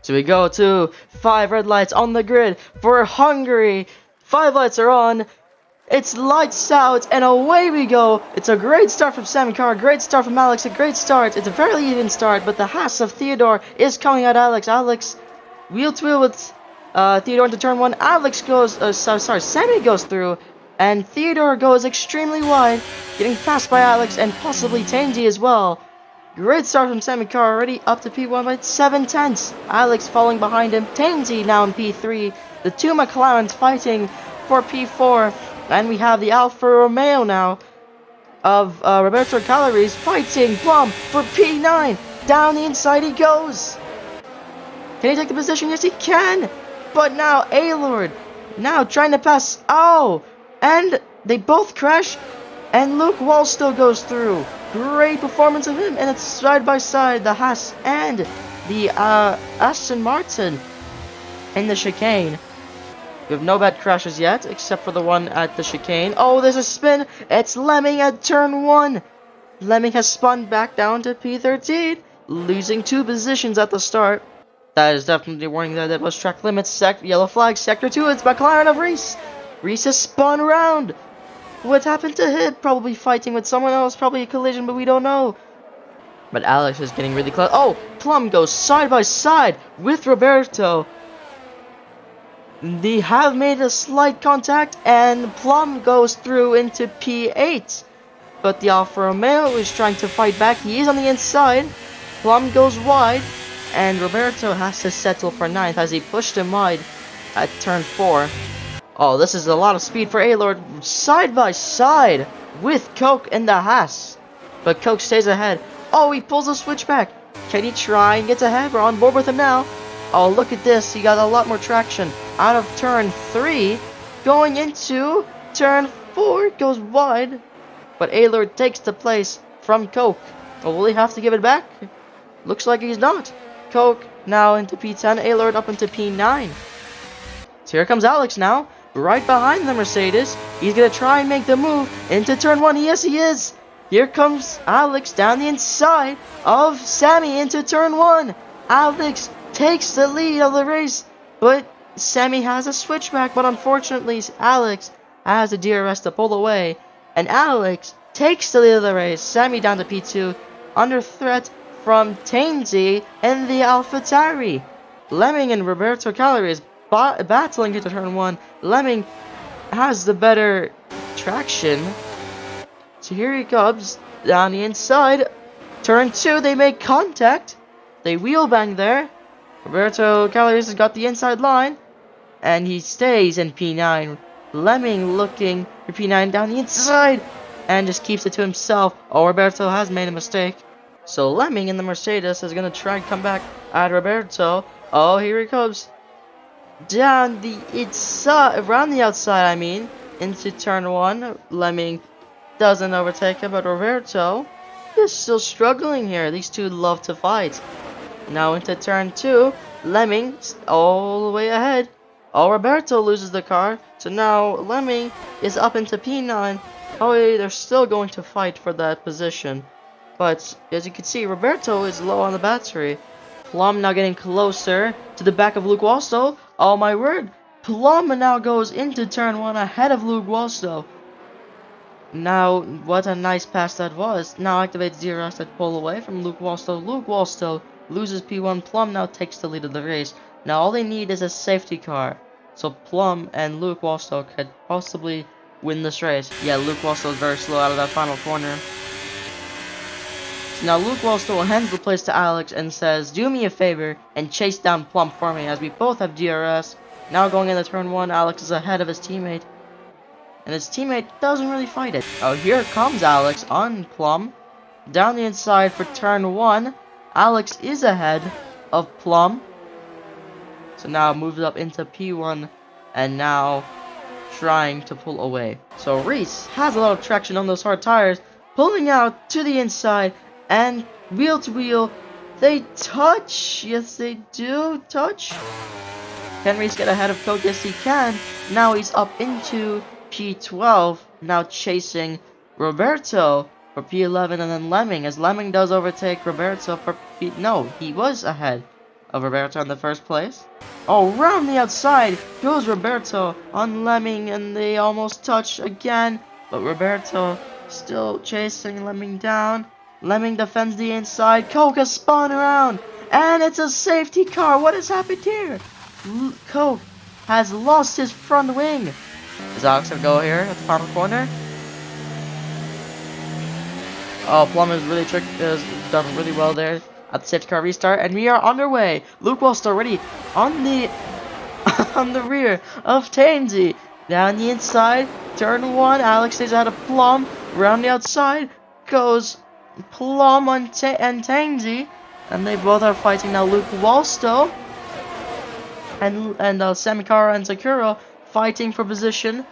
So we go to 5 red lights on the grid for Hungary. 5 lights are on. It's lights out, and away we go. It's a great start from Sammy Carr, great start from Alex, a great start. It's a fairly even start, but the Haas of Theodore is coming at Alex. Alex wheel to wheel with Theodore into turn 1. Alex goes, Sammy goes through, and Theodore goes extremely wide, getting passed by Alex and possibly Tangy as well. Great start from Sammy Carr, already up to P1 by 7 tenths. Alex falling behind him. Tangy now in P3. The two McLarens fighting for P4. And we have the Alfa Romeo now of Roberto Calories fighting Plum for P9. Down the inside he goes. Can he take the position? Yes, he can. But now Aylord now trying to pass. Oh, and they both crash. And Luke Wall still goes through. Great performance of him, and it's side by side the Haas and the Aston Martin in the chicane. We have no bad crashes yet, except for the one at the chicane. Oh, there's a spin. It's Lemming at turn 1. Lemming has spun back down to P13, losing 2 positions at the start. That is definitely warning that it was track limits. Yellow flag, sector 2. It's McLaren of Reese. Reese has spun around. What happened to him? Probably fighting with someone else. Probably a collision, but we don't know. But Alex is getting really close. Oh, Plum goes side by side with Roberto. They have made a slight contact, and Plum goes through into P8. But the Alfa Romeo is trying to fight back. He is on the inside. Plum goes wide, and Roberto has to settle for 9th as he pushed him wide at turn 4. Oh, this is a lot of speed for Aylord, side by side with Coke and the Haas. But Coke stays ahead. Oh, he pulls a switchback. Can he try and get ahead? We're on board with him now. Oh, look at this. He got a lot more traction out of turn 3. Going into turn 4. Goes wide. But Aylord takes the place from Coke. Oh, will he have to give it back? Looks like he's not. Coke now into P10. Aylord up into P9. So here comes Alex now. Right behind the Mercedes. He's going to try and make the move into turn 1. Yes, he is. Here comes Alex down the inside of Sammy into turn 1. Alex takes the lead of the race, but Sammy has a switchback. But unfortunately, Alex has a DRS to pull away, and Alex takes the lead of the race. Sammy down to P2, under threat from Tainzy and the AlphaTauri. Lemming and Roberto Calories battling into turn 1. Lemming has the better traction. So here he comes down the inside. Turn 2, they make contact. They wheel bang there. Roberto Calories has got the inside line, and he stays in P9. Lemming looking for P9 down the inside, and just keeps it to himself. Oh, Roberto has made a mistake. So Lemming in the Mercedes is going to try and come back at Roberto. Oh, here he comes. Down the inside, around the outside, I mean, into turn 1. Lemming doesn't overtake him, but Roberto is still struggling here. These two love to fight. Now into turn 2. Lemming all the way ahead. Oh, Roberto loses the car. So now Lemming is up into P9. Oh, they're still going to fight for that position. But as you can see, Roberto is low on the battery. Plum now getting closer to the back of Luke Walstow. Oh my word. Plum now goes into turn 1 ahead of Luke Walstow. Now, what a nice pass that was. Now activates DRS that pull away from Luke Walstow. Luke Walstow loses P1. Plum now takes the lead of the race. Now all they need is a safety car. So Plum and Luke Walstow could possibly win this race. Yeah, Luke Walstow is very slow out of that final corner. So now Luke Walstow hands the place to Alex and says, do me a favor and chase down Plum for me, as we both have DRS. Now going into turn 1, Alex is ahead of his teammate. And his teammate doesn't really fight it. Oh, here comes Alex on Plum. Down the inside for turn 1. Alex is ahead of Plum. So now moves up into P1 and now trying to pull away. So Reese has a lot of traction on those hard tires, pulling out to the inside and wheel to wheel. They touch. Yes, they do touch. Can Reese get ahead of Coke? Yes, he can. Now he's up into P12. Now chasing Roberto for P11 and then Lemming, as Lemming does overtake Roberto for P... No, he was ahead. of Roberto in the first place. Oh, round the outside goes Roberto on Lemming, and they almost touch again, but Roberto still chasing Lemming down. Lemming defends the inside. Coke has spun around, and it's a safety car. What has happened here? Coke has lost his front wing. Is Alex gonna go here at the final corner? Oh, Plum is done really well there at the safety car restart, and we are underway. Luke Walsh already on the on the rear of Tainsy. Down the inside, turn one. Alex stays out of Plum. Around the outside goes Plum and Tainsy, and they both are fighting now. Luke Walsh still, and Samikara and Sakura fighting for position.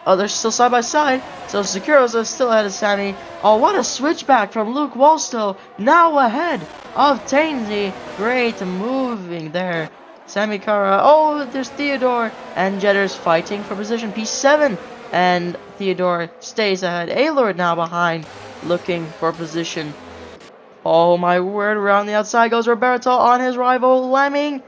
Oh, they're still side by side, so Sakura's still ahead of Sammy. Oh, what a switchback from Luke Walstow, now ahead of Tainsy. Great moving there. Sammy Kara, oh, there's Theodore, and Jetter's fighting for position, P7, and Theodore stays ahead. Aylord now behind, looking for position. Oh my word, around the outside goes Roberto on his rival. Lemming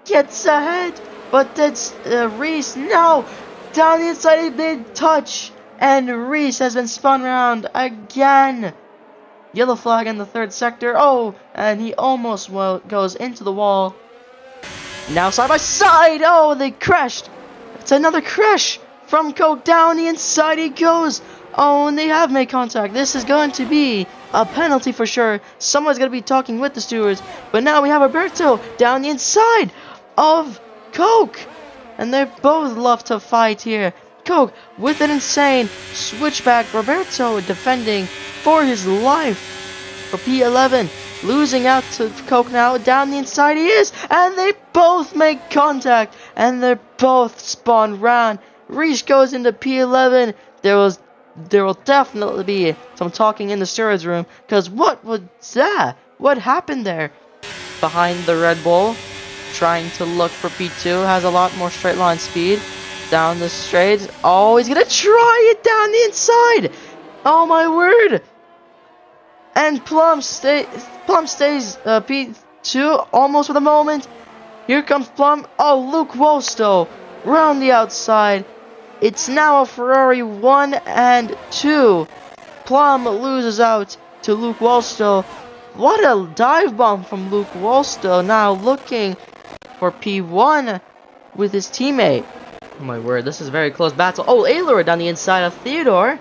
gets ahead, but that's Reese, no! Down the inside, a big touch, and Reese has been spun around again. Yellow flag in the third sector. Oh, and he almost goes into the wall. Now side by side. Oh, they crashed. It's another crash from Coke. Down the inside he goes. Oh, and they have made contact. This is going to be a penalty for sure. Someone's going to be talking with the stewards. But now we have Roberto down the inside of Coke. And they both love to fight here. Coke with an insane switchback. Roberto defending for his life for P11. Losing out to Coke now. Down the inside he is. And they both make contact. And they're both spun round. Reese goes into P11. There will definitely be some talking in the stewards room. Because what was that? What happened there? Behind the Red Bull, trying to look for P2, has a lot more straight line speed. Down the straight. Oh, he's gonna try it down the inside. Oh my word. And Plum stays P2 almost with a moment. Here comes Plum. Oh, Luke Wolstow round the outside. It's now a Ferrari 1 and 2. Plum loses out to Luke Wolstow. What a dive bomb from Luke Wolstow, now looking for P1 with his teammate. Oh my word, this is a very close battle. Oh, Aylor down the inside of Theodore.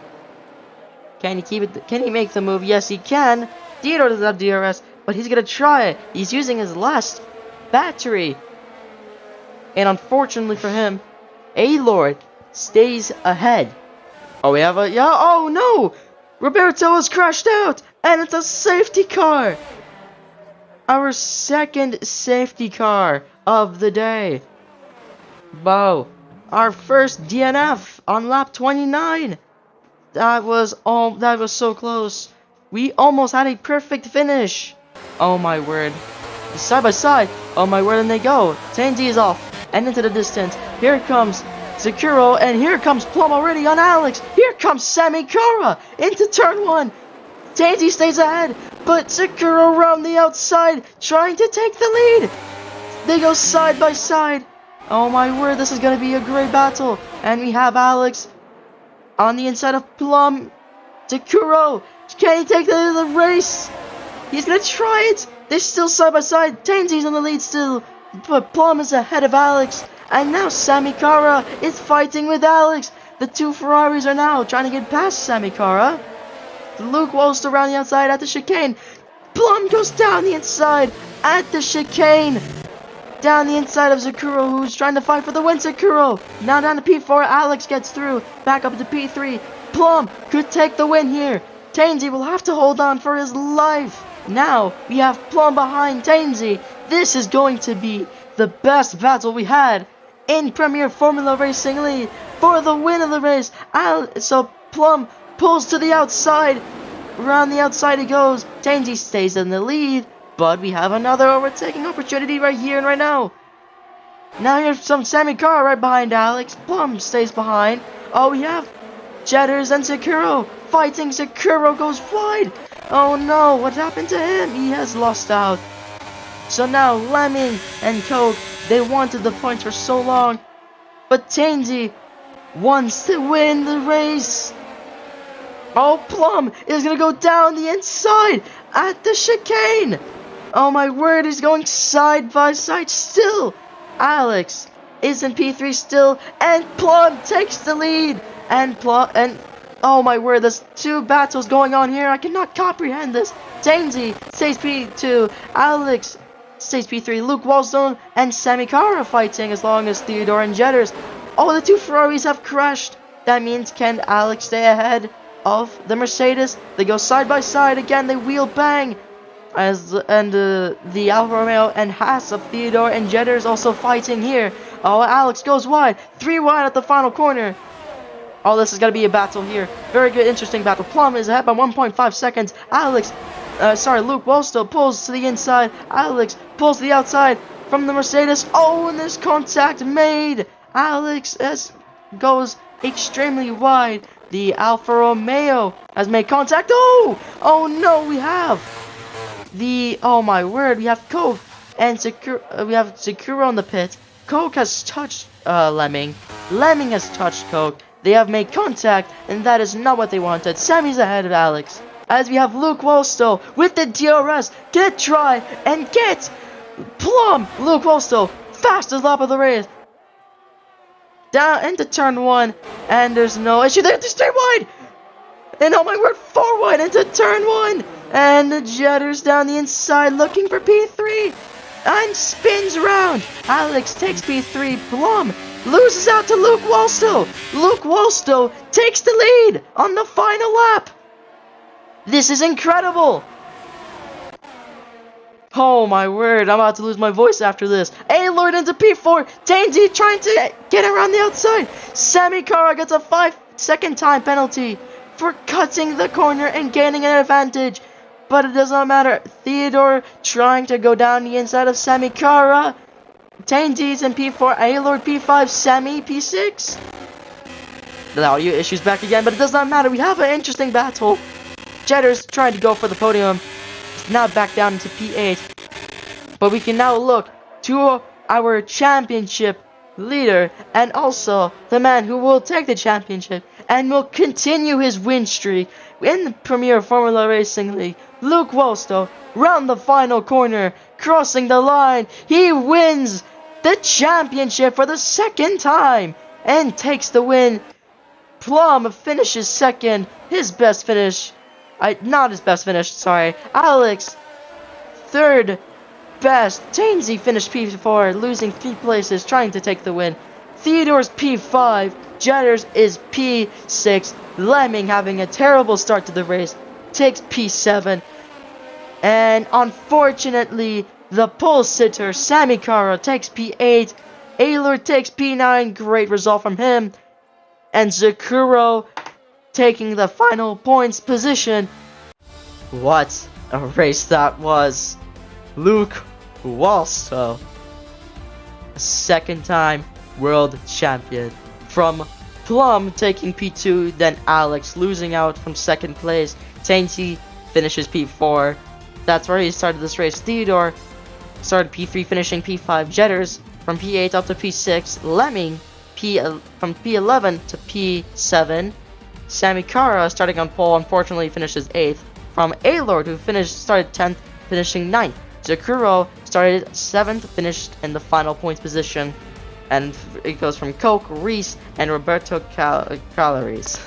Can he keep it? Can he make the move? Yes, he can. Theodore doesn't have DRS, but he's gonna try it. He's using his last battery. And unfortunately for him, Aylord stays ahead. Oh, we have a... Yeah, oh no! Roberto has crashed out, and it's a safety car! Our second safety car of the day. Wow. Our first DNF on lap 29. That was so close. We almost had a perfect finish. Oh my word. Side by side. Oh my word, and they go. Tainzy is off and into the distance. Here comes Sakuro, and here comes Plum already on Alex. Here comes Sammy Kara into turn 1. Tainzy stays ahead, but Sakuro around the outside trying to take the lead. They go side by side. Oh my word, this is going to be a great battle. And we have Alex on the inside of Plum. Sakuro, can he take the race? He's going to try it. They're still side by side. Tainzy's on the lead still, but Plum is ahead of Alex. And now Sammy Kara is fighting with Alex. The two Ferraris are now trying to get past Sammy Kara. Luke Walsh around the outside at the chicane. Plum goes down the inside at the chicane. Down the inside of Sakuro, who's trying to fight for the win. Sakuro now down to P4. Alex gets through. Back up to P3. Plum could take the win here. Tainzy will have to hold on for his life. Now we have Plum behind Tainzy. This is going to be the best battle we had in Premier Formula Racing League for the win of the race. So Plum pulls to the outside. Around the outside he goes. Tainzy stays in the lead, but we have another overtaking opportunity right here and right now. Now here's some Sammy Kara right behind Alex. Plum stays behind. Oh, we have Jetters and Sakuro fighting. Sakuro goes wide. Oh no, what happened to him? He has lost out. So now Lemming and Coke, they wanted the points for so long, but Tansy wants to win the race. Oh, Plum is gonna go down the inside at the chicane. Oh my word, he's going side by side still. Alex is in P3 still, and Plum takes the lead. And oh my word, there's two battles going on here. I cannot comprehend this. Tansy stays P2, Alex stays P3, Luke Wallstone and Sammy Carr are fighting as long as Theodore and Jetters. Oh, the two Ferraris have crashed. That means can Alex stay ahead of the Mercedes? They go side by side again, they wheel bang. The Alfa Romeo and Haas of Theodore and Jetters also fighting here. Oh, Alex goes wide, 3 wide at the final corner. Oh, this is going to be a battle here. Very good, interesting battle. Plum is ahead by 1.5 seconds. Luke Wallstone pulls to the inside. Alex pulls to the outside from the Mercedes. Oh, and there's contact made. Alex goes extremely wide. The Alfa Romeo has made contact. Oh no, we have oh my word, we have Coke and we have Sakura on the pit. Coke has touched Lemming. Lemming has touched Coke. They have made contact, and that is not what they wanted. Sammy's ahead of Alex. As we have Luke Wallstone with the DRS. Get try and get Plum. Luke Wallstone, fastest lap of the race. Down into turn 1, and there's no issue there. They stay wide. And oh my word, 4 wide into turn 1. And the Jetters down the inside looking for P3. And spins around. Alex takes P3. Plum loses out to Luke Wallstone. Luke Wallstone takes the lead on the final lap. This is incredible. Oh my word, I'm about to lose my voice after this. A-Lord into P4. Tansy trying to get around the outside. Sammy Carr gets a 5-second time penalty for cutting the corner and gaining an advantage. But it does not matter. Theodore trying to go down the inside of Sammy Carr. Tansy's in P4, A-Lord P5, Sammy P6. The audio issues back again, but it does not matter. We have an interesting battle. Jetters trying to go for the podium. It's now back down into P8. But we can now look to our championship leader and also the man who will take the championship and will continue his win streak in the Premier Formula Racing League. Luke Wallstone round the final corner, crossing the line. He wins the championship for the 2nd time and takes the win. Plum finishes 2nd, his best finish. Not his best finish, sorry. Alex, 3rd best. Tansy finished P4, losing 3 places, trying to take the win. Theodore's P5, Jetters is P6. Lemming having a terrible start to the race, takes P7. And unfortunately, the pole sitter, Sammy Carr, takes P8. A-Lord takes P9, great result from him. And Zakuro taking the final points position. What a race that was. Luke Wallstone, 2nd time world champion. From Plum taking P2, then Alex losing out from 2nd place. Tansy finishes P4. That's where he started this race. Theodore started P3, finishing P5. Jetters from P8 up to P6. Lemming from P11 to P7. Sammy Carr starting on pole, unfortunately finishes 8th. From A-Lord, who started 10th, finishing 9th. Zakuro started 7th, finished in the final points position. And it goes from Coke, Reese, and Roberto Calories.